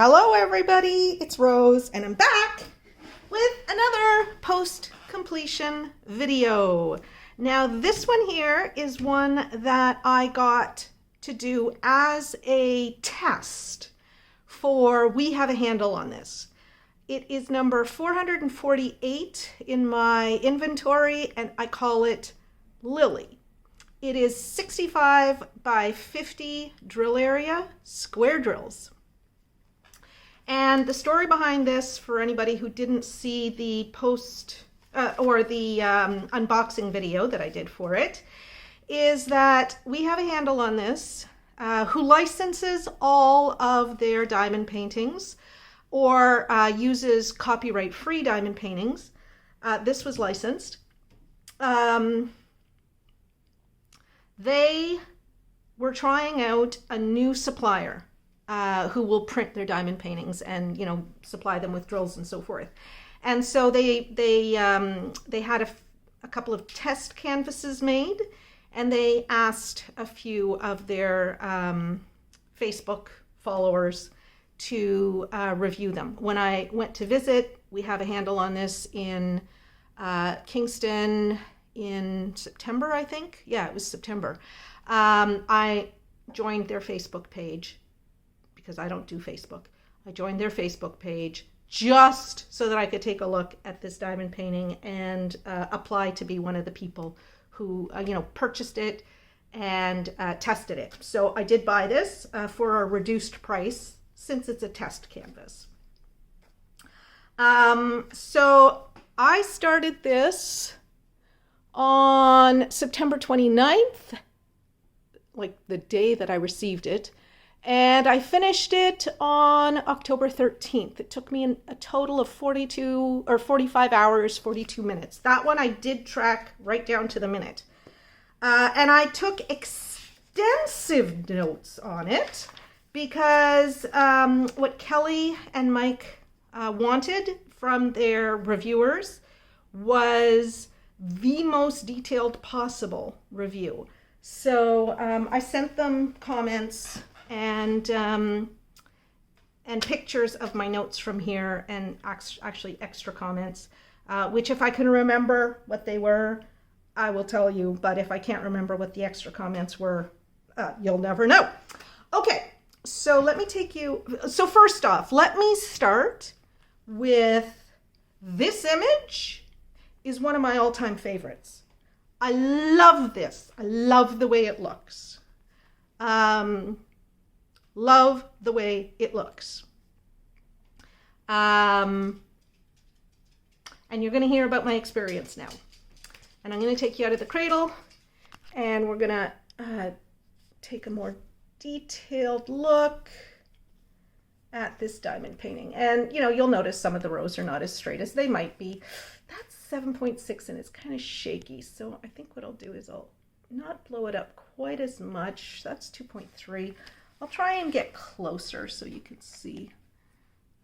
Hello everybody, it's Rose and I'm back with another post-completion video. Now this one here is one that I got to do as a test for We Have a Handle on This. It is number 448 in my inventory and I call it Lily. It is 65 by 50 drill area, square drills. And the story behind this, for anybody who didn't see the unboxing video that I did for it, is that We Have a Handle on This, who licenses all of their diamond paintings or uses copyright-free diamond paintings. This was licensed. They were trying out a new supplier who will print their diamond paintings and, you know, supply them with drills and so forth. And so they had a couple of test canvases made, and they asked a few of their Facebook followers to review them. When I went to visit We Have a Handle on This in Kingston in September, I think. Yeah, it was September. I joined their Facebook page because I don't do Facebook. I joined their Facebook page just so that I could take a look at this diamond painting and apply to be one of the people who, purchased it and tested it. So I did buy this for a reduced price since it's a test canvas. So I started this on September 29th, like the day that I received it. And I finished it on October 13th. It took me a total of 45 hours, 42 minutes. That one I did track right down to the minute. And I took extensive notes on it because what Kelly and Mike wanted from their reviewers was the most detailed possible review. So I sent them comments and pictures of my notes from here, and actually extra comments, which if I can remember what they were, I will tell you, but if I can't remember what the extra comments were, you'll never know. Okay, so so first off, let me start with this image. Is one of my all-time favorites. I love this. I love the way it looks. Love the way it looks. And you're going to hear about my experience now. And I'm going to take you out of the cradle and we're going to take a more detailed look at this diamond painting. And, you'll notice some of the rows are not as straight as they might be. That's 7.6 and it's kind of shaky. So I think what I'll do is I'll not blow it up quite as much. That's 2.3. I'll try and get closer so you can see.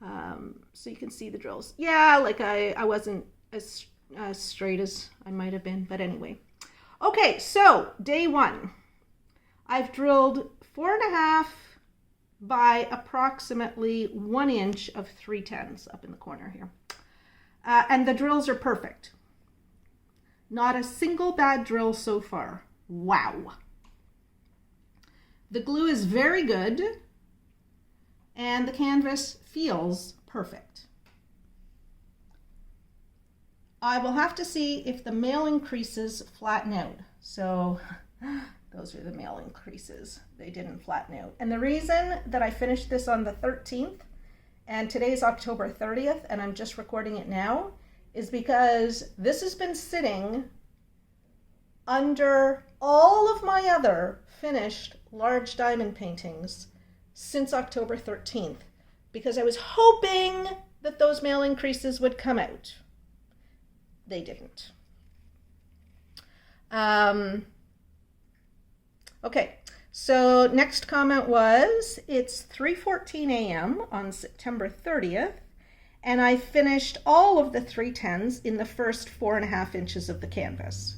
The drills. Yeah, like I wasn't as straight as I might have been, but anyway. Okay, so day one. I've drilled 4.5 by approximately 1 inch of 3/10 up in the corner here. And the drills are perfect. Not a single bad drill so far. Wow. The glue is very good and the canvas feels perfect. I will have to see if the mailing creases flatten out. So those are the mailing creases. They didn't flatten out. And the reason that I finished this on the 13th and today's October 30th and I'm just recording it now is because this has been sitting under all of my other finished large diamond paintings since October 13th because I was hoping that those mailing creases would come out. They didn't. Okay, so next comment was, it's 3:14 a.m. on September 30th and I finished all of the 3/10 in the first 4.5 inches of the canvas.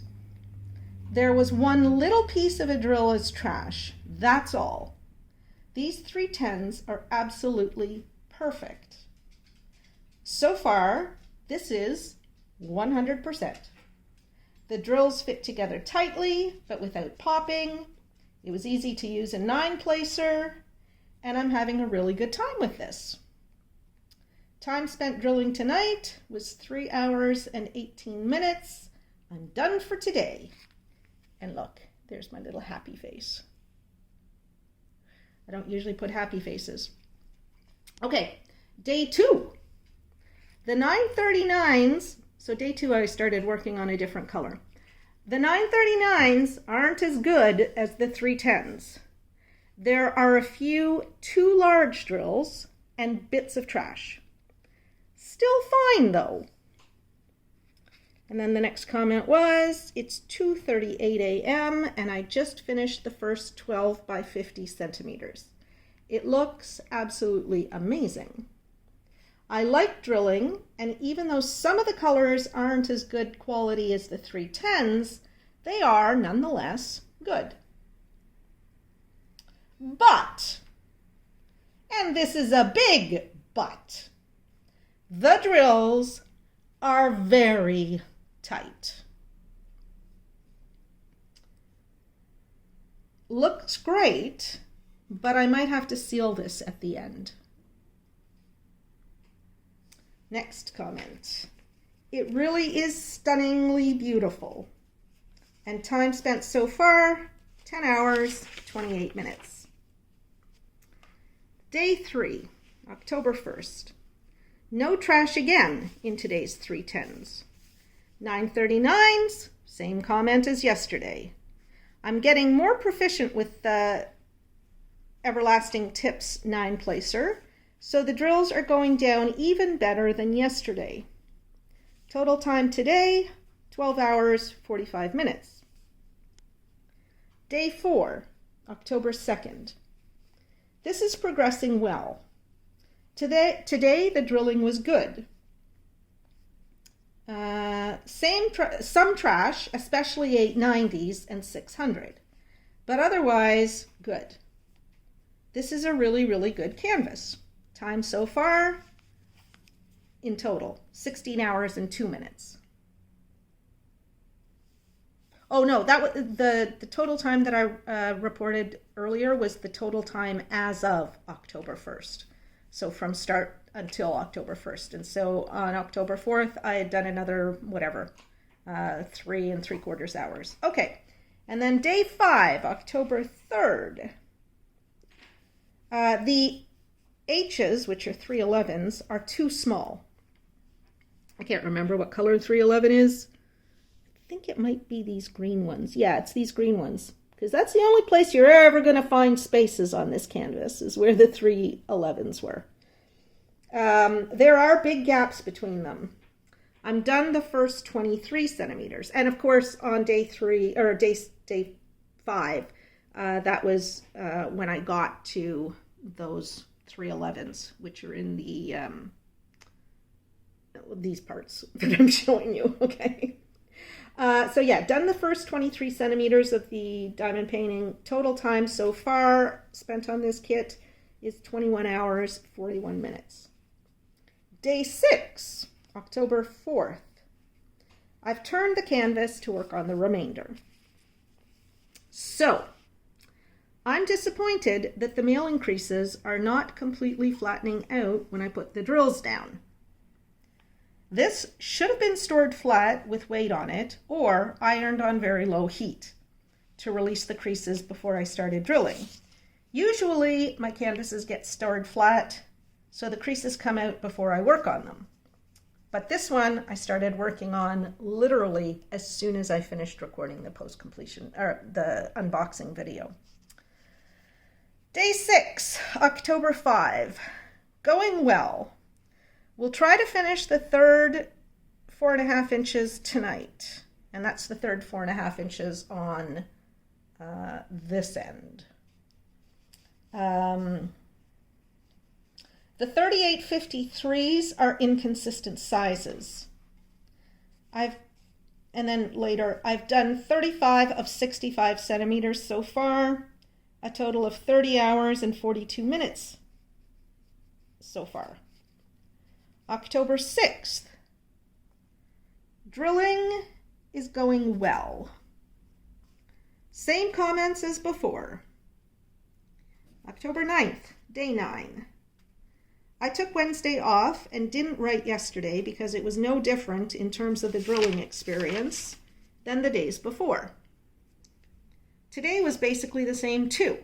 There was one little piece of a drill as trash. That's all. These 3/10 are absolutely perfect. So far, this is 100%. The drills fit together tightly, but without popping. It was easy to use a 9-placer, and I'm having a really good time with this. Time spent drilling tonight was 3 hours and 18 minutes. I'm done for today. And look, there's my little happy face. I don't usually put happy faces. Okay, day 2. The 939s, so day 2 I started working on a different color. The 939s aren't as good as the 310s. There are a few too large drills and bits of trash. Still fine though. And then the next comment was, it's 2:38 a.m. and I just finished the first 12 by 50 centimeters. It looks absolutely amazing. I like drilling, and even though some of the colors aren't as good quality as the 310s, they are nonetheless good. But, and this is a big but, the drills are very tight. Looks great, but I might have to seal this at the end. Next comment. It really is stunningly beautiful. And time spent so far, 10 hours, 28 minutes. Day 3, October 1st. No trash again in today's 310s. 939s, same comment as yesterday. I'm getting more proficient with the Everlasting Tips 9-placer, so the drills are going down even better than yesterday. Total time today, 12 hours, 45 minutes. Day 4, October 2nd. This is progressing well. Today the drilling was good. Some trash, especially 890s and 600, but otherwise good. This is a really, really good canvas. Time so far, in total, 16 hours and 2 minutes. Oh no, that was the total time that I reported earlier was the total time as of October 1st. So from start until October 1st. And so on October 4th, I had done another, 3 3/4 hours. Okay. And then day 5, October 3rd. The H's, which are 311s, are too small. I can't remember what color 311 is. I think it might be these green ones. Yeah, it's these green ones. Because that's the only place you're ever going to find spaces on this canvas, is where the 311s were. There are big gaps between them. I'm done the first 23 centimeters. And of course, on day 5, that was when I got to those 311s, which are in the these parts that I'm showing you, okay? So yeah, done the first 23 centimeters of the diamond painting. Total time so far spent on this kit is 21 hours, 41 minutes. Day 6, October 4th. I've turned the canvas to work on the remainder. So, I'm disappointed that the mailing creases are not completely flattening out when I put the drills down. This should have been stored flat with weight on it or ironed on very low heat to release the creases before I started drilling. Usually my canvases get stored flat so the creases come out before I work on them. But this one I started working on literally as soon as I finished recording the post-completion or the unboxing video. Day 6, October 5. Going well. We'll try to finish the third 4.5 inches tonight. And that's the third 4.5 inches on this end. The 3853s are inconsistent sizes. I've done 35 of 65 centimeters so far, a total of 30 hours and 42 minutes. so far. October 6th. Drilling is going well. Same comments as before. October 9th, day 9. I took Wednesday off and didn't write yesterday because it was no different in terms of the drilling experience than the days before. Today was basically the same too.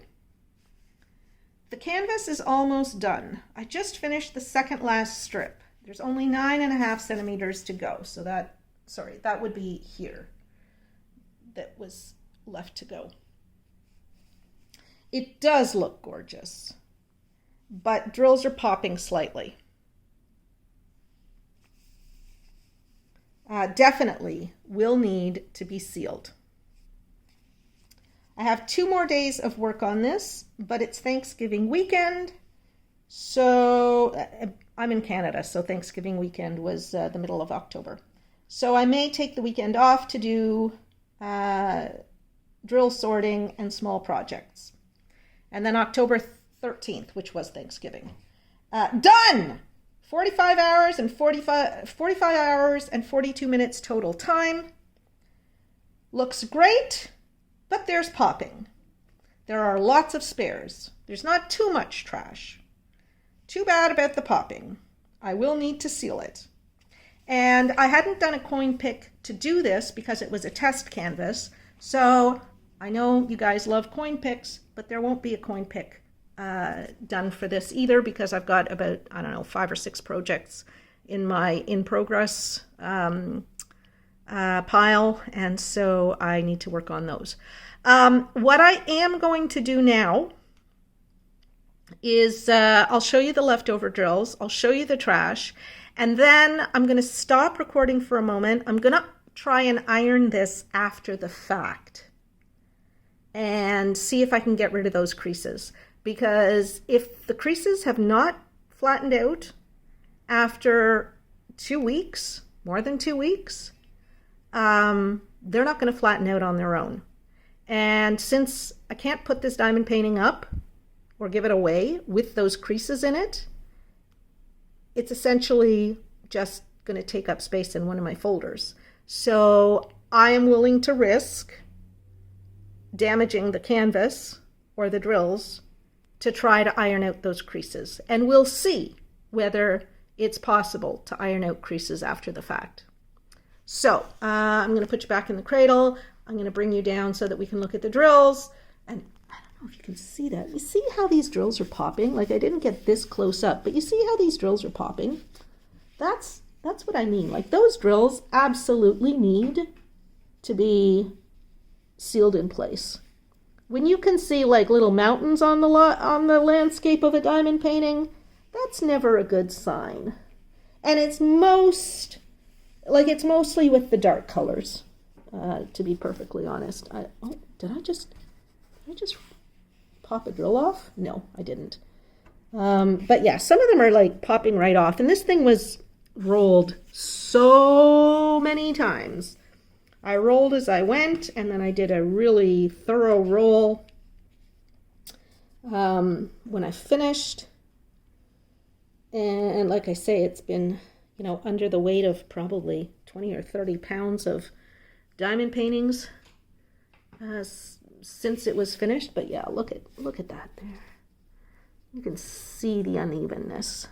The canvas is almost done. I just finished the second last strip. There's only 9.5 centimeters to go. So that would be here. That was left to go. It does look gorgeous, but drills are popping slightly. Definitely will need to be sealed. I have 2 more days of work on this, but it's Thanksgiving weekend. So I'm in Canada, so Thanksgiving weekend was the middle of October. So I may take the weekend off to do drill sorting and small projects. And then October 13th, which was Thanksgiving. Done! 45 hours and 45 hours and 42 minutes total time. Looks great, but there's popping. There are lots of spares. There's not too much trash. Too bad about the popping. I will need to seal it. And I hadn't done a coin pick to do this because it was a test canvas. So I know you guys love coin picks, but there won't be a coin pick done for this either because I've got about, 5 or 6 projects in my in progress pile. And so I need to work on those. What I am going to do now is I'll show you the leftover drills. I'll show you the trash. And then I'm going to stop recording for a moment. I'm going to try and iron this after the fact and see if I can get rid of those creases. Because if the creases have not flattened out after 2 weeks, more than 2 weeks, they're not going to flatten out on their own. And since I can't put this diamond painting up or give it away with those creases in it, it's essentially just going to take up space in one of my folders. So I am willing to risk damaging the canvas or the drills to try to iron out those creases. And we'll see whether it's possible to iron out creases after the fact. So I'm going to put you back in the cradle. I'm going to bring you down so that we can look at the drills. And I don't know if you can see that. You see how these drills are popping? Like, I didn't get this close up, but you see how these drills are popping? That's what I mean. Like, those drills absolutely need to be sealed in place. When you can see like little mountains on the landscape of a diamond painting, that's never a good sign. And it's mostly with the dark colors, to be perfectly honest. Did I just pop a drill off? No, I didn't. But yeah, some of them are like popping right off. And this thing was rolled so many times. I rolled as I went, and then I did a really thorough roll when I finished. And like I say, it's been, under the weight of probably 20 or 30 pounds of diamond paintings since it was finished. But yeah, look at that there. You can see the unevenness.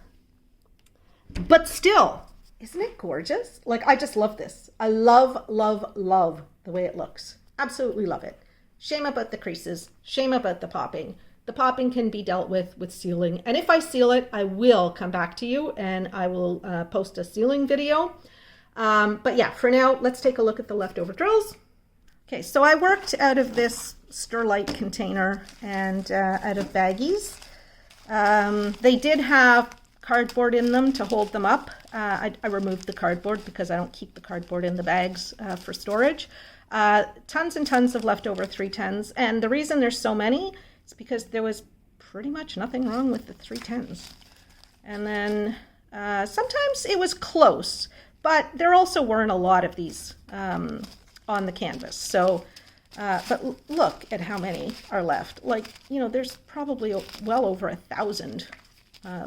But still, isn't it gorgeous? Like, I just love this. I love, love, love the way it looks. Absolutely love it. Shame about the creases. Shame about the popping. The popping can be dealt with sealing. And if I seal it, I will come back to you and I will post a sealing video. But yeah, for now, let's take a look at the leftover drills. Okay, so I worked out of this Sterlite container and out of baggies. They did have cardboard in them to hold them up. I removed the cardboard because I don't keep the cardboard in the bags for storage. Tons and tons of leftover 310s. And the reason there's so many is because there was pretty much nothing wrong with the 310s. And then sometimes it was close, but there also weren't a lot of these on the canvas. So, but look at how many are left. Like, there's probably well over 1,000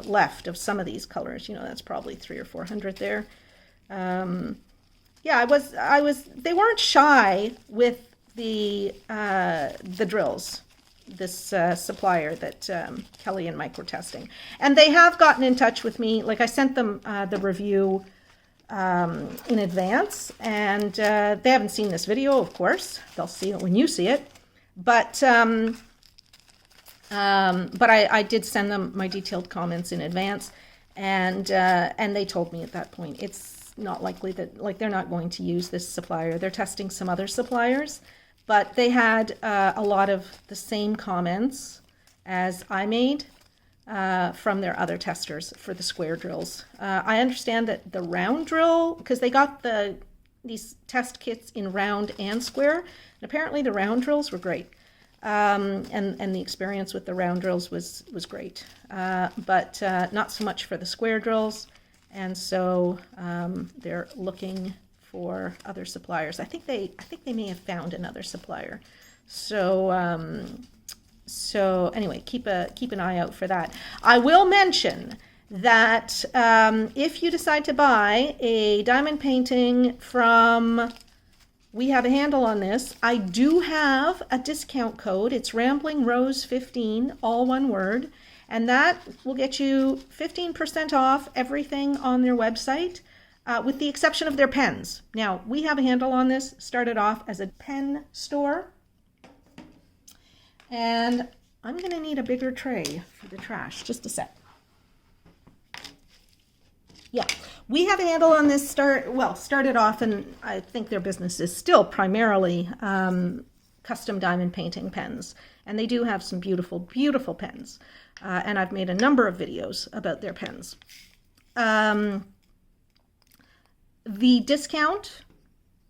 left of some of these colors. You know, that's probably 300 or 400 there. Yeah, they weren't shy with the drills, this supplier that Kelly and Mike were testing. And they have gotten in touch with me. Like, I sent them the review in advance, and they haven't seen this video, of course. They'll see it when you see it. But I did send them my detailed comments in advance, and they told me at that point it's not likely that, like, they're not going to use this supplier. They're testing some other suppliers, but they had a lot of the same comments as I made from their other testers for the square drills. I understand that the round drill, because they got these test kits in round and square, and apparently the round drills were great. And the experience with the round drills was great, but not so much for the square drills. And so they're looking for other suppliers. I think they may have found another supplier. So anyway, keep an eye out for that. I will mention that if you decide to buy a diamond painting from We Have a Handle on This, I do have a discount code. It's Rambling Rose 15, all one word. And that will get you 15% off everything on their website, with the exception of their pens. Now, We Have a Handle on This started off as a pen store. And I'm going to need a bigger tray for the trash. Just a sec. Yeah, We Have a Handle on This started off, and I think their business is still primarily custom diamond painting pens. And they do have some beautiful, beautiful pens. And I've made a number of videos about their pens. The discount,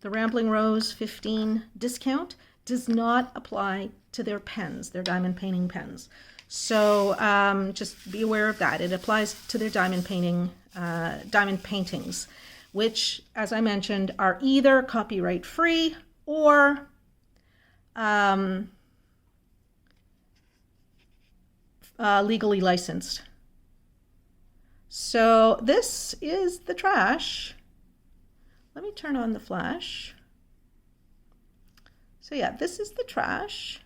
the Rambling Rose 15 discount, does not apply to their pens, their diamond painting pens. So just be aware of that. It applies to their diamond paintings, which, as I mentioned, are either copyright free or legally licensed. So this is the trash. Let me turn on the flash. So yeah, this is the trash.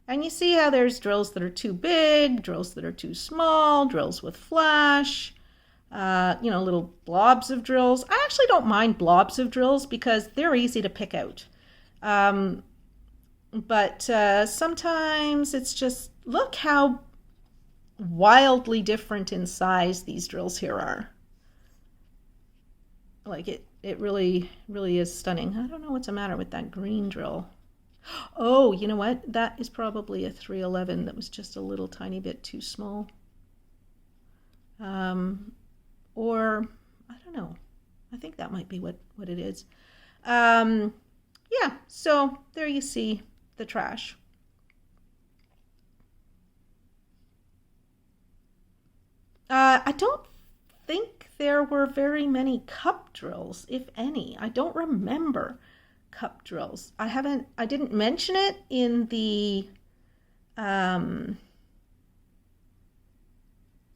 And you see how there's drills that are too big, drills that are too small, drills with flash, little blobs of drills. I actually don't mind blobs of drills because they're easy to pick out. But sometimes it's just, look how wildly different in size these drills here are. Like, it really, really is stunning. I don't know what's the matter with that green drill. Oh, you know what? That is probably a 311 that was just a little tiny bit too small. Or, I don't know. I think that might be what it is. Yeah, so there you see the trash. I don't think there were very many cup drills, if any. I don't remember cup drills. I didn't mention it in the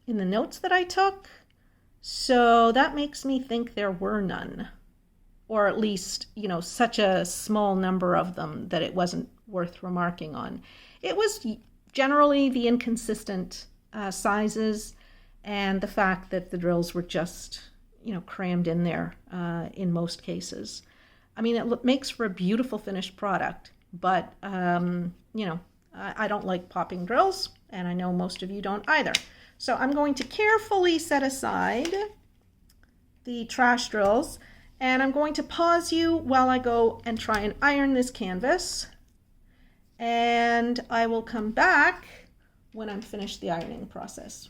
notes that I took. So that makes me think there were none, or at least, such a small number of them that it wasn't worth remarking on. It was generally the inconsistent sizes and the fact that the drills were just, crammed in there in most cases. I mean, it makes for a beautiful finished product, but, I don't like popping drills, and I know most of you don't either. So I'm going to carefully set aside the trash drills, and I'm going to pause you while I go and try and iron this canvas, and I will come back when I'm finished the ironing process.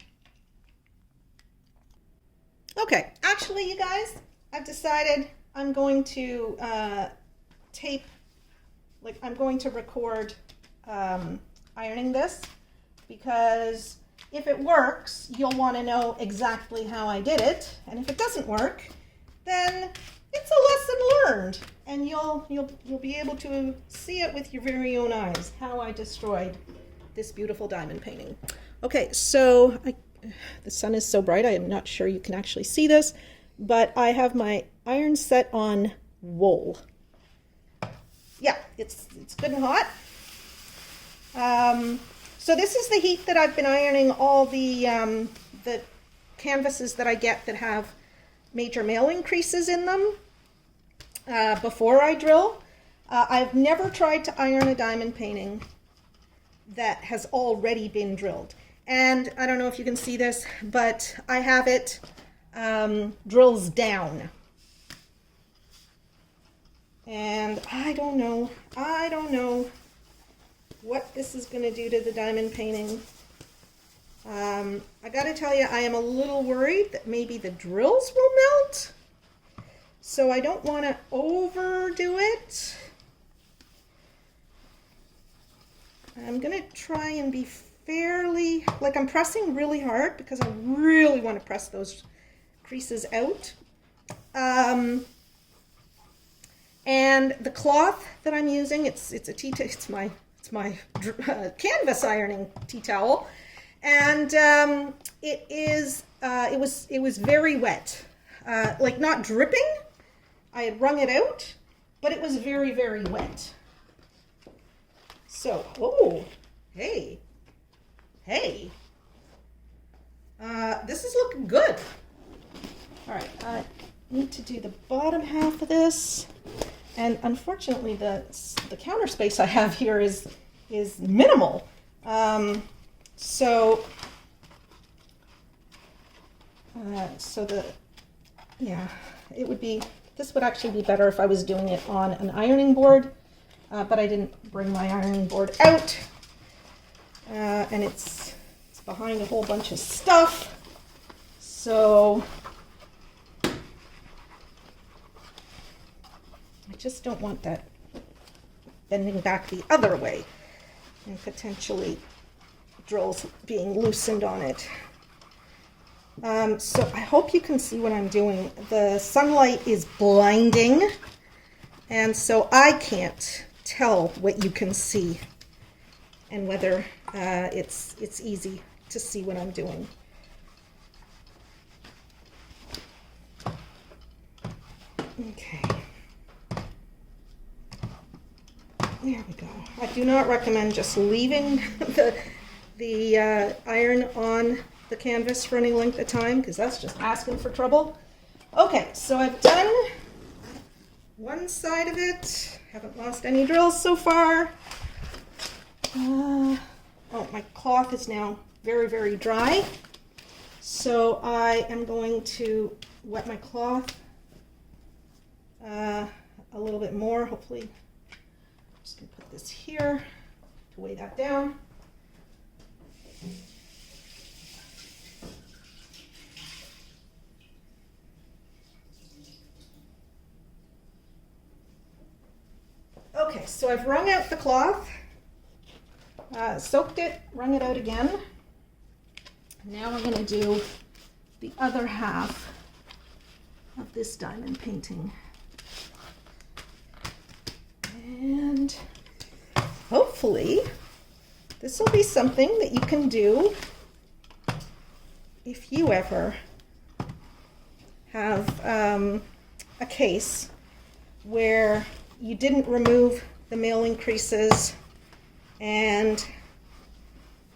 Okay, actually, you guys, I've decided I'm going to I'm going to record ironing this, because if it works, you'll want to know exactly how I did it, and if it doesn't work, then it's a lesson learned, and you'll be able to see it with your very own eyes, how I destroyed this beautiful diamond painting. Okay, so the sun is so bright, I am not sure you can actually see this, but I have my iron set on wool. Yeah, it's good and hot. So this is the heat that I've been ironing all the canvases that I get that have major mailing creases in them before I drill. I've never tried to iron a diamond painting that has already been drilled. And I don't know if you can see this, but I have it drills down. And I don't know what this is going to do to the diamond painting. I got to tell you, I am a little worried that maybe the drills will melt. So I don't want to overdo it. I'm going to try and be fairly, like I'm pressing really hard because I really want to press those creases out. And the cloth that I'm using, it's my canvas ironing tea towel, and it was very wet, like not dripping. I had wrung it out, but it was very, very wet. So, oh, hey, this is looking good. All right, I need to do the bottom half of this. And unfortunately, the counter space I have here is minimal. So this would actually be better if I was doing it on an ironing board, but I didn't bring my ironing board out, and it's behind a whole bunch of stuff. So I just don't want that bending back the other way and potentially drills being loosened on it. So I hope you can see what I'm doing. The sunlight is blinding, and so I can't tell what you can see and whether it's easy to see what I'm doing. Okay. There we go. I do not recommend just leaving the iron on the canvas for any length of time, because that's just asking for trouble. Okay, so I've done one side of it. Haven't lost any drills so far. Oh, my cloth is now very, very dry. So I am going to wet my cloth a little bit more, hopefully. Just gonna put this here to weigh that down. Okay, so I've wrung out the cloth, soaked it, wrung it out again. Now I'm going to do the other half of this diamond painting. And hopefully this will be something that you can do if you ever have a case where you didn't remove the mailing creases and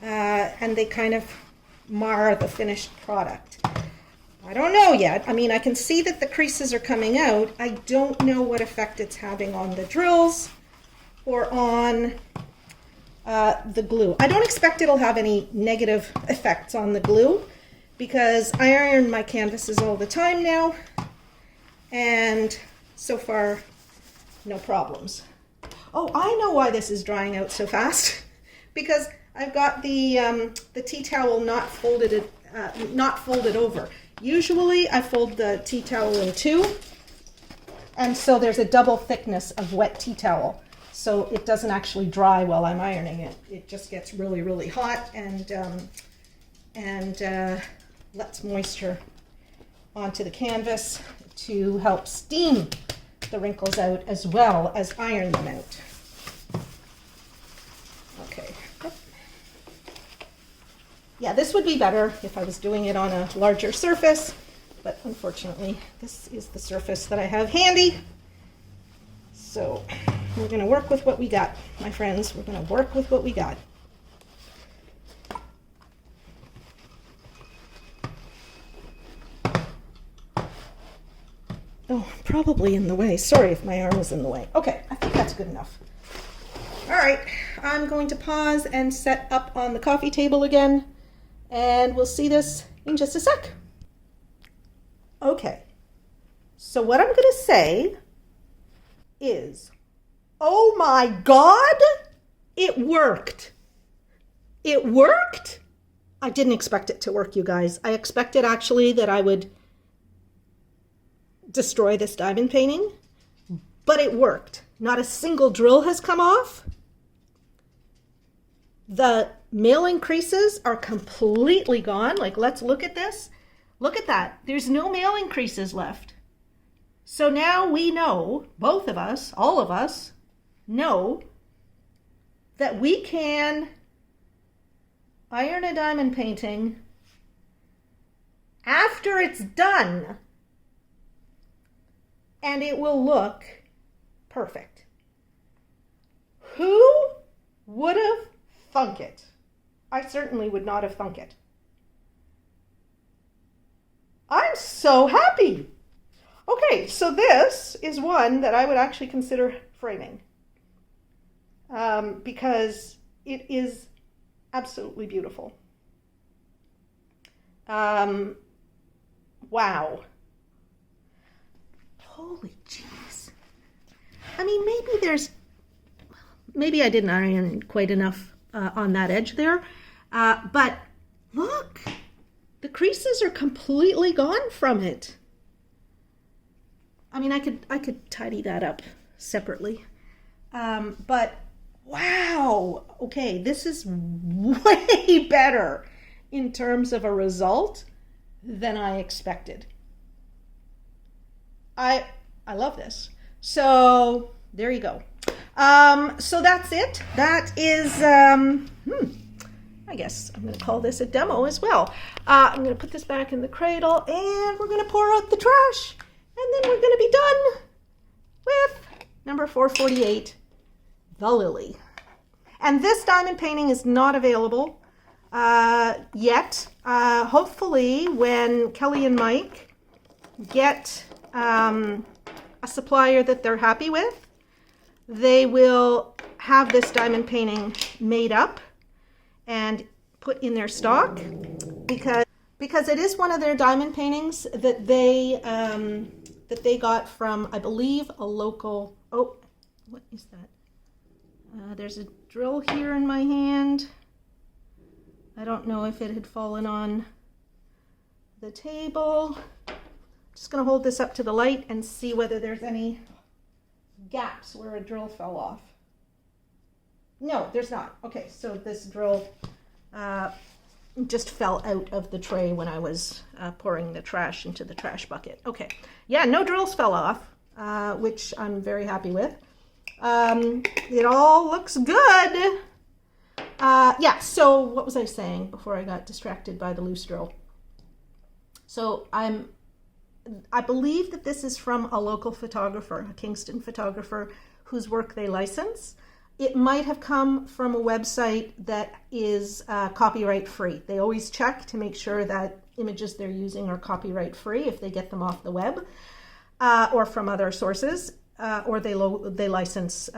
they kind of mar the finished product. I don't know yet. I mean, I can see that the creases are coming out. I don't know what effect it's having on the drills or on the glue. I don't expect it'll have any negative effects on the glue because I iron my canvases all the time now, and so far, no problems. Oh, I know why this is drying out so fast. Because I've got the tea towel not folded over. Usually I fold the tea towel in two, and so there's a double thickness of wet tea towel. So it doesn't actually dry while I'm ironing it. It just gets really, really hot and lets moisture onto the canvas to help steam the wrinkles out as well as iron them out. Okay. Yeah, this would be better if I was doing it on a larger surface, but unfortunately, this is the surface that I have handy. So we're gonna work with what we got, my friends. We're gonna work with what we got. Oh, probably in the way. Sorry if my arm is in the way. Okay, I think that's good enough. All right, I'm going to pause and set up on the coffee table again, and we'll see this in just a sec. Okay, so what I'm gonna say is, oh my God, it worked. It worked? I didn't expect it to work, you guys. I expected actually that I would destroy this diamond painting, but it worked. Not a single drill has come off. The mailing creases are completely gone. Like, let's look at this. Look at that. There's no mailing creases left. So now we know, both of us, all of us, know that we can iron a diamond painting after it's done, and it will look perfect. Who would have thunk it? I certainly would not have thunk it. I'm so happy. Okay, so this is one that I would actually consider framing because it is absolutely beautiful. Wow. Holy jeez. I mean, maybe I didn't iron quite enough on that edge there, but look, the creases are completely gone from it. I mean, I could tidy that up separately, but wow. Okay, this is way better in terms of a result than I expected. I love this. So there you go. So that's it. That is, I guess I'm going to call this a demo as well. I'm going to put this back in the cradle and we're going to pour out the trash. And then we're going to be done with number 448, the Lily. And this diamond painting is not available yet. Hopefully when Kelly and Mike get a supplier that they're happy with, they will have this diamond painting made up and put in their stock because it is one of their diamond paintings that they got from, I believe, a local. Oh, what is that? There's a drill here in my hand. I don't know if it had fallen on the table. Just going to hold this up to the light and see whether there's any gaps where a drill fell off. No, there's not. Okay, so this drill just fell out of the tray when I was pouring the trash into the trash bucket. Okay, yeah, no drills fell off, which I'm very happy with. It all looks good. Yeah, so what was I saying before I got distracted by the loose drill? So I believe that this is from a local photographer, a Kingston photographer, whose work they license. It might have come from a website that is copyright free. They always check to make sure that images they're using are copyright free if they get them off the web or from other sources, or they license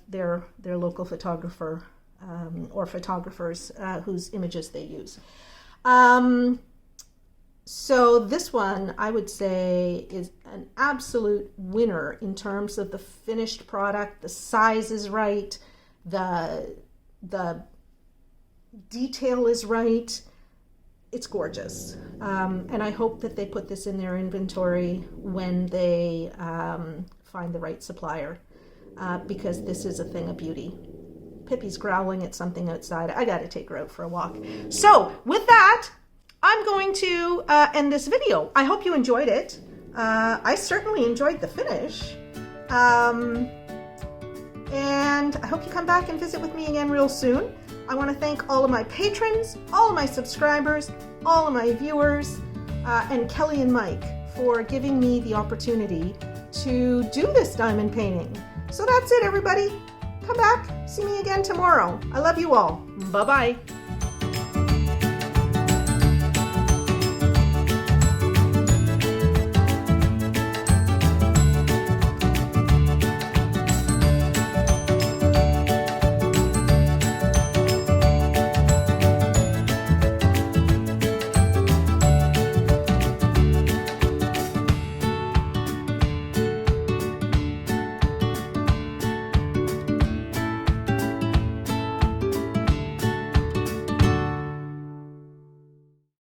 their local photographer or photographers whose images they use. So this one, I would say, is an absolute winner in terms of the finished product. The size is right, the detail is right. It's gorgeous. And I hope that they put this in their inventory when they find the right supplier, because this is a thing of beauty. Pippi's growling at something outside. I got to take her out for a walk. So with that, I'm going to end this video. I hope you enjoyed it. I certainly enjoyed the finish. And I hope you come back and visit with me again real soon. I want to thank all of my patrons, all of my subscribers, all of my viewers, and Kelly and Mike for giving me the opportunity to do this diamond painting. So that's it, everybody. Come back, see me again tomorrow. I love you all. Bye-bye.